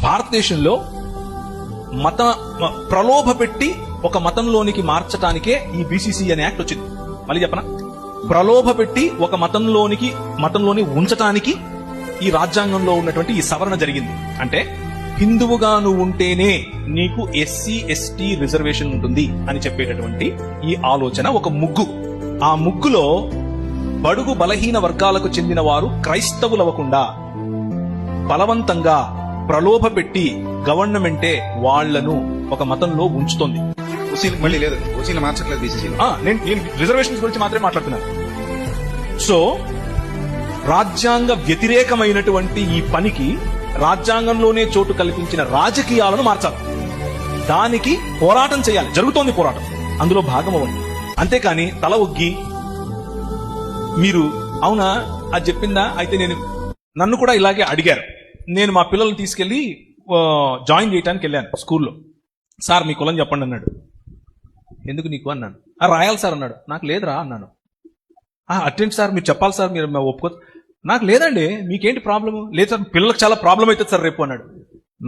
భారతదేశంలో మత ప్రలోభ పెట్టి ఒక మతంలోనికి మార్చడానికే ఈ బీసీసీ అనే యాక్ట్ వచ్చింది. మళ్ళీ చెప్పనా, ప్రలోభ పెట్టి ఒక మతంలోని ఉంచటానికి ఈ రాజ్యాంగంలో ఉన్నటువంటి ఈ సవరణ జరిగింది. అంటే హిందువుగా నువ్వు ఉంటేనే నీకు ఎస్సీ ఎస్టీ రిజర్వేషన్ ఉంటుంది అని చెప్పేటటువంటి ఈ ఆలోచన ఒక ముగ్గు. ఆ ముగ్గులో బడుగు బలహీన వర్గాలకు చెందిన వారు క్రైస్తవులవ్వకుండా బలవంతంగా ప్రలోభ పెట్టి గవర్నమెంటే వాళ్లను ఒక మతంలో ఉంచుతోంది. మళ్ళీ లేదు, ఓసీలు మార్చట్లేదు బీసీసీ. నేను రిజర్వేషన్స్ గురించి మాత్రమే మాట్లాడుతున్నాను. సో రాజ్యాంగ వ్యతిరేకమైనటువంటి ఈ పనికి రాజ్యాంగంలోనే చోటు కల్పించిన రాజకీయాలను మార్చాలి. దానికి పోరాటం చేయాలి. జరుగుతోంది పోరాటం, అందులో భాగం అవ్వండి. అంతేకాని తల ఒగ్గి మీరు అవునా అది చెప్పిందా అయితే నన్ను కూడా ఇలాగే అడిగారు. నేను మా పిల్లల్ని తీసుకెళ్లి జాయిన్ చేయడానికి వెళ్ళాను స్కూల్లో. సార్ మీ కులం చెప్పండి అన్నాడు. ఎందుకు నీకు అన్నాను. రాయాలి సార్ అన్నాడు. నాకు లేదురా అన్నాను. అటెండ్ సార్ మీరు చెప్పాలి సార్, మీరు ఒప్పుకో. నాకు లేదండి, మీకేంటి ప్రాబ్లము? లేదు సార్ పిల్లలకు చాలా ప్రాబ్లం అవుతుంది సార్ రేపు అన్నాడు.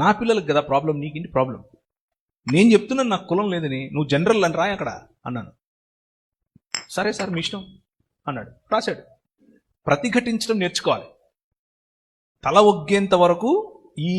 నా పిల్లలకు కదా ప్రాబ్లం, నీకేంటి ప్రాబ్లం? నేను చెప్తున్నాను నాకు కులం లేదని, నువ్వు జనరల్ అని రాయి అక్కడ అన్నాను. సరే సార్ మీ ఇష్టం అన్నాడు, రాశాడు. ప్రతిఘటించడం నేర్చుకోవాలి. తల ఒగ్గేంత వరకు ఈ